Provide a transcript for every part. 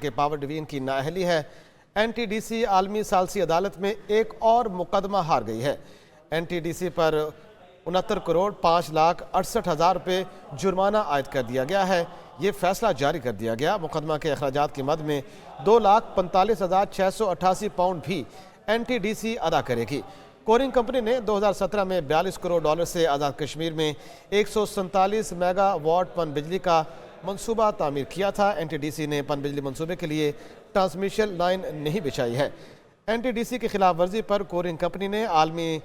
کہ power division کی نااہلی ہے۔ این ٹی ڈی سی عالمی ثالثی عدالت میں ایک اور مقدمہ ہار گئی ہے۔ این ٹی ڈی سی پر 69 کروڑ 5,68,000 روپے جرمانہ عائد کر دیا گیا ہے۔ یہ فیصلہ جاری کر دیا گیا۔ مقدمہ کے اخراجات کی مد میں 2,45,688 پاؤنڈ بھی این ٹی ڈی سی ادا کرے گی۔ کورنگ کمپنی نے 2017 میں 42 کروڑ ڈالر سے آزاد کشمیر میں 147 میگا واٹ پن بجلی کا منصوبہ تعمیر کیا تھا۔ این ٹی ڈی سی نے پن بجلی منصوبے کے لیے ٹرانسمیشن لائن نہیں بچھائی ہے۔ این ٹی ڈی سی کی خلاف ورزی پر کورنگ کمپنی نے عالمی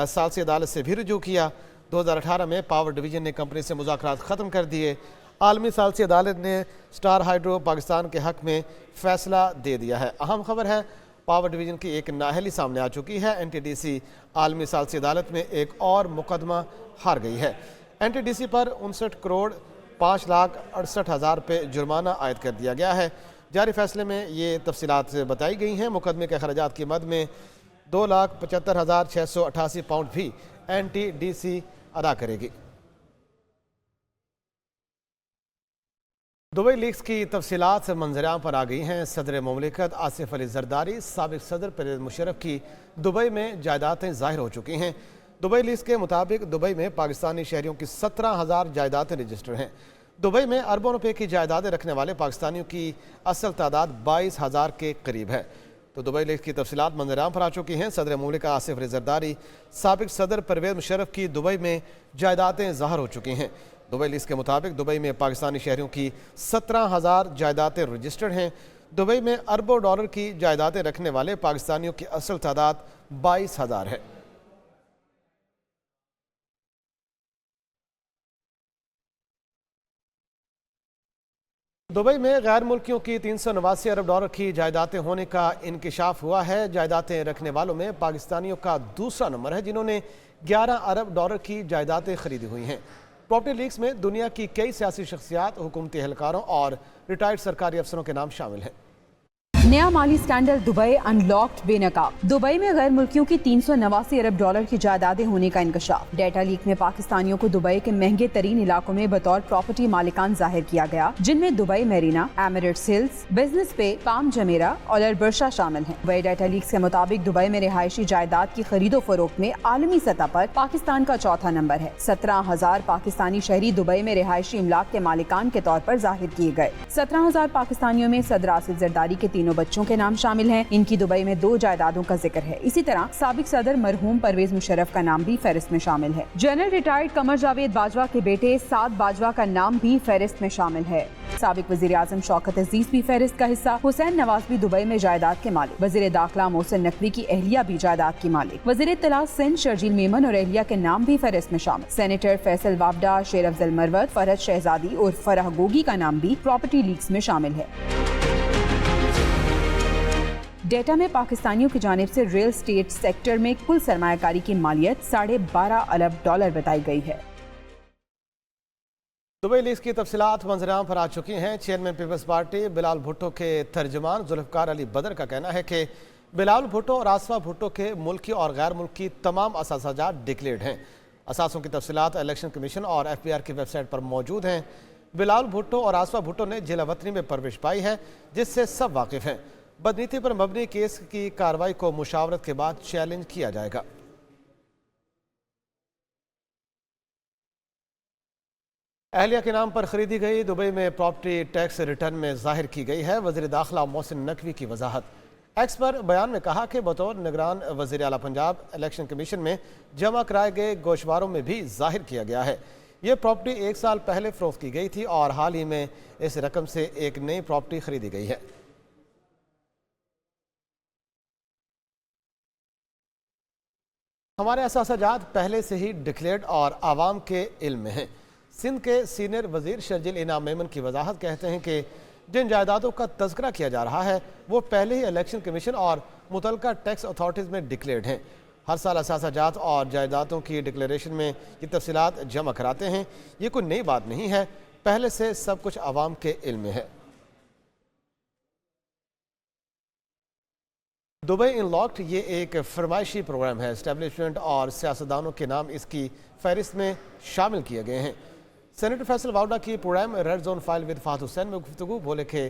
ثالثی عدالت سے بھی رجوع کیا۔ 2018 میں پاور ڈویژن نے کمپنی سے مذاکرات ختم کر دیے۔ عالمی ثالثی عدالت نے سٹار ہائیڈرو پاکستان کے حق میں فیصلہ دے دیا ہے۔ اہم خبر ہے، پاور ڈویژن کی ایک نااہلی سامنے آ چکی ہے۔ این ٹی ڈی سی عالمی ثالثی عدالت میں ایک اور مقدمہ ہار گئی ہے۔ این ٹی ڈی سی پر 59 کروڑ 5,68,000 روپے جرمانہ عائد کر دیا گیا ہے۔ جاری فیصلے میں یہ تفصیلات بتائی گئی ہیں۔ مقدمے کے اخراجات کی مد میں 2,75,688 پاؤنڈ بھی این ٹی ڈی سی ادا کرے گی۔ دبئی لیکس کی تفصیلات منظر عام پر آ گئی ہیں۔ صدر مملکت آصف علی زرداری، سابق صدر پرویز مشرف کی دبئی میں جائیدادیں ظاہر ہو چکی ہیں۔ دبئی لیکس کے مطابق دبئی میں پاکستانی شہریوں کی 17,000 جائیدادیں رجسٹر ہیں۔ دبئی میں اربوں روپے کی جائیدادیں رکھنے والے پاکستانیوں کی اصل تعداد 22,000 کے قریب ہے۔ تو دبئی لیکس کی تفصیلات منظر عام پر آ چکی ہیں۔ صدر مملکت آصف علی زرداری، سابق صدر پرویز مشرف کی دبئی میں جائیدادیں ظاہر ہو چکی ہیں۔ دبئی لیکس کے مطابق دبئی میں پاکستانی شہریوں کی 17,000 جائیدادیں رجسٹرڈ ہیں۔ دبئی میں اربوں ڈالر کی جائیدادیں رکھنے والے پاکستانیوں کی اصل تعداد 22,000 ہے۔ دبئی میں غیر ملکیوں کی 389 ارب ڈالر کی جائیدادیں ہونے کا انکشاف ہوا ہے۔ جائیدادیں رکھنے والوں میں پاکستانیوں کا دوسرا نمبر ہے، جنہوں نے 11 ارب ڈالر کی جائیدادیں خریدی ہوئی ہیں۔ پراپرٹی لیکس میں دنیا کی کئی سیاسی شخصیات، حکومتی اہلکاروں اور ریٹائرڈ سرکاری افسروں کے نام شامل ہیں۔ نیا مالی سکینڈل دبئی ان لاکڈ بے نقاب۔ دبئی میں غیر ملکیوں کی 389 ارب ڈالر کی جائیدادیں ہونے کا انکشاف۔ ڈیٹا لیک میں پاکستانیوں کو دبئی کے مہنگے ترین علاقوں میں بطور پراپرٹی مالکان ظاہر کیا گیا، جن میں دبئی میرینا، ایمریٹس ہلز، بزنس پے، پام جمیرہ اور البرشا شامل ہیں۔ دبئی ڈیٹا لیکس کے مطابق دبئی میں رہائشی جائیداد کی خرید و فروخت میں عالمی سطح پر پاکستان کا چوتھا نمبر ہے۔ 17,000 پاکستانی شہری دبئی میں رہائشی املاک کے مالکان کے طور پر ظاہر کیے گئے۔ 17,000 پاکستانیوں میں صدر آصف زرداری کے تینوں بچوں کے نام شامل ہیں۔ ان کی دبئی میں 2 جائیدادوں کا ذکر ہے۔ اسی طرح سابق صدر مرحوم پرویز مشرف کا نام بھی فہرست میں شامل ہے۔ جنرل ریٹائرڈ قمر جاوید باجوہ کے بیٹے سعد باجوہ کا نام بھی فہرست میں شامل ہے۔ سابق وزیر اعظم شوکت عزیز بھی فہرست کا حصہ۔ حسین نواز بھی دبئی میں جائیداد کے مالک۔ وزیر داخلہ محسن نقوی کی اہلیہ بھی جائیداد کی مالک۔ وزیر اطلاع سندھ شرجیل میمن اور اہلیہ کے نام بھی فہرست میں شامل۔ سینیٹر فیصل وابڈا، شیر افضل مروت، فرحت شہزادی اور فرح گوگی کا نام بھی پراپرٹی لیکس میں شامل ہے۔ ڈیٹا میں پاکستانیوں کی جانب سے ریل اسٹیٹ سیکٹر میں کل سرمایہ کاری کی مالیت 12.5 ارب ڈالر بتائی گئی ہے۔ دبئی لیکس کی تفصیلات منظر عام پر آ چکی ہیں۔ چیئرمین پیپلز پارٹی بلال بھٹو کے ترجمان ذوالفقار علی بدر کا کہنا ہے کہ بلال بھٹو اور آصفہ بھٹو کے ملکی اور غیر ملکی تمام اثاثہ جات ڈکلیئرڈ ہیں۔ اثاثوں کی تفصیلات الیکشن کمیشن اور ایف بی آر کی ویب سائٹ پر موجود ہیں۔ بلال بھٹو اور آصفہ بھٹو نے جلا وطنی میں پرورش پائی ہے، جس سے سب واقف ہیں۔ بدنیتی پر مبنی کیس کی کارروائی کو مشاورت کے بعد چیلنج کیا جائے گا۔ اہلیہ کے نام پر خریدی گئی دبئی میں پراپرٹی ٹیکس ریٹرن میں ظاہر کی گئی ہے۔ وزیر داخلہ محسن نقوی کی وضاحت۔ ایکس پر بیان میں کہا کہ بطور نگران وزیر اعلیٰ پنجاب الیکشن کمیشن میں جمع کرائے گئے گوشواروں میں بھی ظاہر کیا گیا ہے۔ یہ پراپرٹی 1 سال پہلے فروخت کی گئی تھی اور حال ہی میں اس رقم سے ایک نئی پراپرٹی خریدی گئی ہے۔ ہمارے اثاثہ جات پہلے سے ہی ڈکلیئرڈ اور عوام کے علم میں ہیں۔ سندھ کے سینئر وزیر شرجیل انعام میمن کی وضاحت کہتے ہیں کہ جن جائیدادوں کا تذکرہ کیا جا رہا ہے وہ پہلے ہی الیکشن کمیشن اور متعلقہ ٹیکس اتھارٹیز میں ڈکلیئرڈ ہیں۔ ہر سال اثاثہ جات اور جائیدادوں کی ڈکلیریشن میں یہ تفصیلات جمع کراتے ہیں۔ یہ کوئی نئی بات نہیں ہے، پہلے سے سب کچھ عوام کے علم میں ہے۔ دبئی ان لاکڈ یہ ایک فرمائشی پروگرام ہے۔ اسٹیبلشمنٹ اور سیاستدانوں کے نام اس کی فہرست میں شامل کیے گئے ہیں۔ سینیٹر فیصل واؤڈا کی program Red Zone File with Fahad Hussain میں گفتگو بولے کہ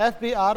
FBR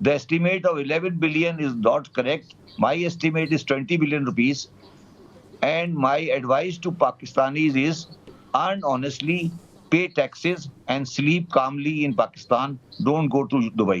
the estimate of 11 billion is not correct, my estimate is 20 billion rupees, and my advice to Pakistanis is earn honestly, pay taxes and sleep calmly in Pakistan, don't go to Dubai.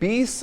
20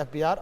FBR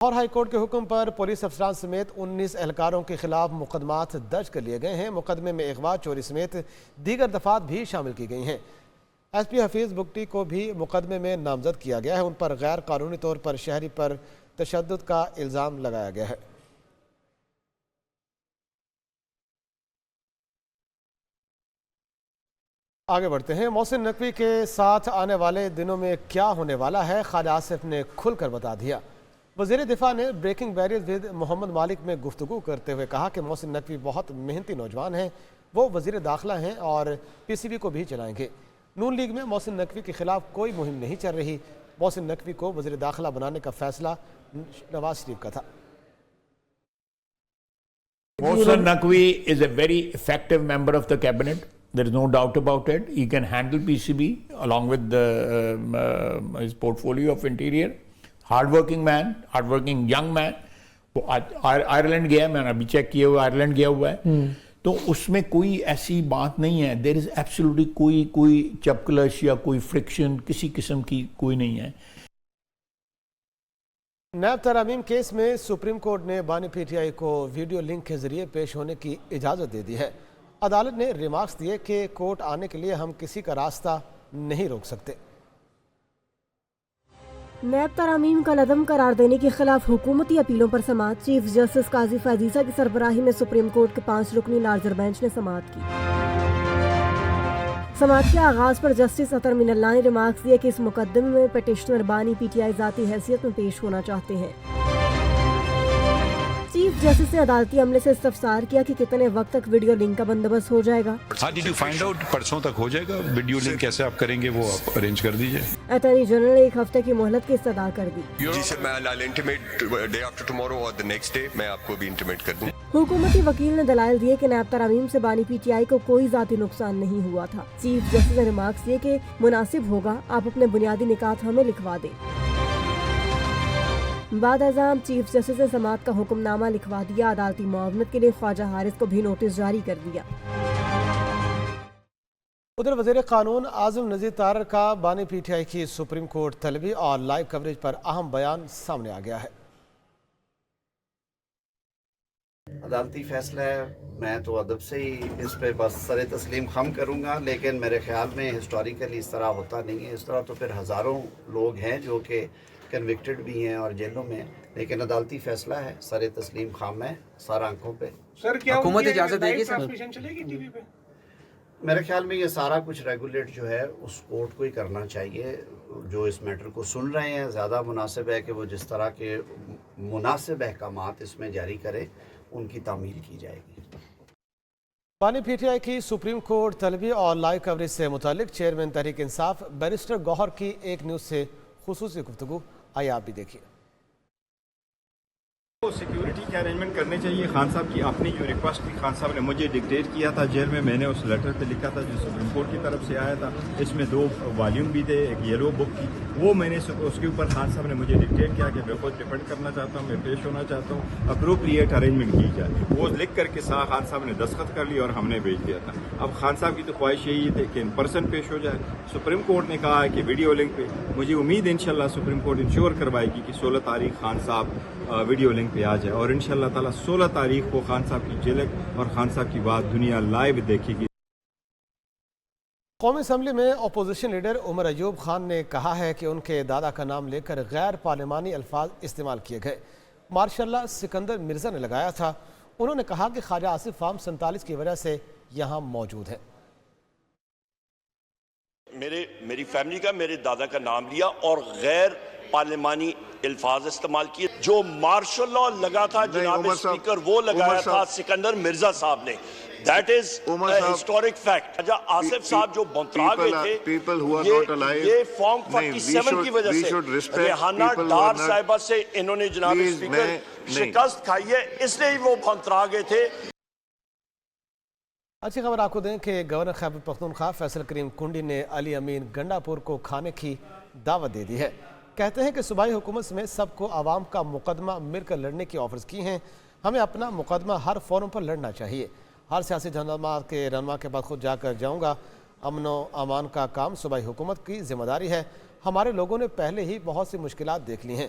اور high court کے حکم پر police افسران سمیت 19 اہلکاروں کے خلاف مقدمات درج کر لیے گئے ہیں۔ مقدمے میں اغوا، چوری سمیت دیگر دفعات بھی شامل کی گئی ہیں۔ ایس پی حفیظ بگٹی کو بھی مقدمے میں نامزد کیا گیا ہے۔ ان پر غیر قانونی طور پر شہری پر تشدد کا الزام لگایا گیا ہے۔ آگے بڑھتے ہیں۔ محسن نقوی کے ساتھ آنے والے دنوں میں کیا ہونے والا ہے، خواجہ آصف نے کھل کر بتا دیا۔ وزیر دفاع نے بریکنگ بیریئرز ود محمد مالک میں گفتگو کرتے ہوئے کہا کہ محسن نقوی بہت محنتی نوجوان ہیں، وہ وزیر داخلہ ہیں اور پی سی بی کو بھی چلائیں گے۔ نون لیگ میں محسن نقوی کے خلاف کوئی مہم نہیں چل رہی۔ محسن نقوی کو وزیر داخلہ بنانے کا فیصلہ نواز شریف کا تھا۔ Mohsen Naqvi is a very effective member of the cabinet. There is no doubt about it. He can handle PCB along with his portfolio of interior. Hardworking man, hardworking young man. وہ Ireland گیا ہے، میں نے ابھی check کیا ہوا Ireland گیا ہوا ہے، تو اس میں کوئی ایسی بات نہیں ہے. دیر از ایبسولوٹلی کوئی چپکلش یا کوئی فرکشن کسی قسم کی کوئی نہیں ہے. نیب ترامیم کیس میں سپریم کورٹ نے بانی پی ٹی آئی کو ویڈیو لنک کے ذریعے پیش ہونے کی اجازت دے دی ہے۔ عدالت نے ریمارکس دیے کہ کورٹ آنے کے لیے ہم کسی کا راستہ نہیں روک سکتے۔ نیب ترامیم کا لدم قرار دینے کے خلاف حکومتی اپیلوں پر سماعت۔ چیف جسٹس قاضی فیضیسہ کی سربراہی میں سپریم کورٹ کے 5 رکنی لارجر بینچ نے سماعت کی۔ سماعت کے آغاز پر جسٹس اطہر من اللہ نے ریمارکس دیے کہ اس مقدمے میں پٹیشنر بانی پی ٹی آئی ذاتی حیثیت میں پیش ہونا چاہتے ہیں۔ چیف جسٹس نے عدالتی عملے سے استفسار کیا کہ کتنے وقت تک ویڈیو لنک کا بندوبست ہو جائے گا۔ How did you find out پرسوں تک ہو جائے گا؟ ویڈیو لنک کیسے آپ کریں گے وہ آپ ارینج کر دیجئے۔ اٹارنی جنرل نے 1 ہفتے کی مہلت کی استدعا کر دی۔ جی سر، میں انٹیمیٹ ڈے آفٹر ٹمورو اور دی نیکسٹ ڈے میں آپ کو بھی انٹیمیٹ کر دوں۔ حکومتی وکیل نے دلائل دیے کہ نیب ترامیم سے بانی پی ٹی آئی کو کوئی ذاتی نقصان نہیں ہوا تھا۔ چیف جسٹس نے ریمارکس دیے کہ مناسب ہوگا آپ اپنے بنیادی نکات ہمیں لکھوا دیں۔ بعد ازاں چیف جسٹس نے سماعت کا حکم نامہ لکھوا دیا۔ عدالتی معاونت کے لیے خواجہ حارث کو بھی نوٹس جاری کر دیا۔ ادھر وزیر قانون اعظم نذیر طارر کا بانی پی ٹی آئی کی سپریم کورٹ طلبی اور لائیو کوریج پر اہم بیان سامنے آ گیا ہے۔ عدالتی فیصلہ ہے، میں تو ادب سے ہی اس پہ بس سر تسلیم خم کروں گا، لیکن میرے خیال میں ہسٹوریکلی اس طرح ہوتا نہیں ہے۔ اس طرح تو پھر ہزاروں لوگ ہیں جو کہ کنوکٹڈ بھی ہیں اور جیلوں میں، لیکن عدالتی فیصلہ ہے، سر تسلیم خام ہے سارا آنکھوں پہ۔ سر کیا حکومت اجازت دے گی ٹرانسمیشن چلے گی ٹی وی پہ؟ میرے خیال میں یہ سارا کچھ ریگولیٹ جو ہے اس کورٹ کو ہی کرنا چاہیے جو اس میٹر کو سن رہے ہیں۔ زیادہ مناسب ہے کہ وہ جس طرح کے مناسب احکامات اس میں جاری کرے، ان کی تعمیل کی جائے گی۔ بانی پی ٹی آئی کی سپریم کورٹ طلبی اور لائیو کوریج سے متعلق چیئرمین تحریک انصاف بیرسٹر گوہر کی ایک نیوز سے خصوصی گفتگو، آئیے آپ بھی دیکھیے۔ سیکیورٹی کے ارینجمنٹ کرنے چاہیے۔ خان صاحب کی اپنی جو ریکویسٹ تھی، خان صاحب نے مجھے ڈکٹیٹ کیا تھا جیل میں نے اس لیٹر پہ لکھا تھا جو سپریم کورٹ کی طرف سے آیا تھا۔ اس میں 2 والیوم بھی تھے، ایک یلو بک تھی، وہ میں نے اس کے اوپر خان صاحب نے مجھے ڈکٹیٹ کیا کہ میں خود ڈیفینڈ کرنا چاہتا ہوں، میں پیش ہونا چاہتا ہوں، اپروپریٹ ارینجمنٹ کی جائے۔ وہ لکھ کر کے خان صاحب نے دستخط کر لی اور ہم نے بھیج دیا تھا۔ اب خان صاحب کی تو خواہش یہی تھی کہ ان پرسن پیش ہو جائے۔ سپریم کورٹ نے کہا ہے کہ ویڈیو لنک پہ، مجھے امید انشاءاللہ سپریم کورٹ انشور کروائے گی کہ 16 تاریخ خان صاحب ویڈیو لنک پہ آ جائے، اور انشاءاللہ تعالیٰ 16 تاریخ کو خان صاحب کی جھلک اور خان صاحب کی بات دنیا لائیو دیکھے گی۔ قومی اسمبلی میں اپوزیشن لیڈر عمر ایوب خان نے کہا ہے کہ ان کے دادا کا نام لے کر غیر پارلیمانی الفاظ استعمال کیے گئے۔ ماشاء اللہ سکندر مرزا نے لگایا تھا۔ انہوں نے کہا کہ خواجہ آصف فارم 47 کی وجہ سے یہاں موجود ہے۔ میری فیملی کا، میرے دادا کا نام لیا اور غیر پارلیمانی الفاظ استعمال کیے۔ جو مارشل لاء لگا تھا جناب اسپیکر، وہ لگایا تھا سکندر مرزا صاحب نے۔ That is a historic fact۔ خواجہ آصف صاحب جو بنترا گئے تھے، یہ فارم 47 کی وجہ سے ریحانہ ڈار صاحبہ سے انہوں نے جناب اسپیکر شکست کھائی ہے، اس لیے وہ بنترا گئے تھے۔ اچھی خبر آپ کو دیں کہ گورنر خیبر پختونخوا فیصل کریم کنڈی نے علی امین گنڈا پور کو کھانے کی دعوت دے دی ہے۔ کہتے ہیں کہ صوبائی حکومت سمیت سب کو عوام کا مقدمہ مل کر لڑنے کی آفرز کی ہیں۔ ہمیں اپنا مقدمہ ہر فورم پر لڑنا چاہیے۔ ہر سیاسی جماعت کے رہنما کے بعد خود جا کر جاؤں گا۔ امن و امان کا کام صوبائی حکومت کی ذمہ داری ہے۔ ہمارے لوگوں نے پہلے ہی بہت سی مشکلات دیکھ لی ہیں۔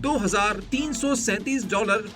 $2,337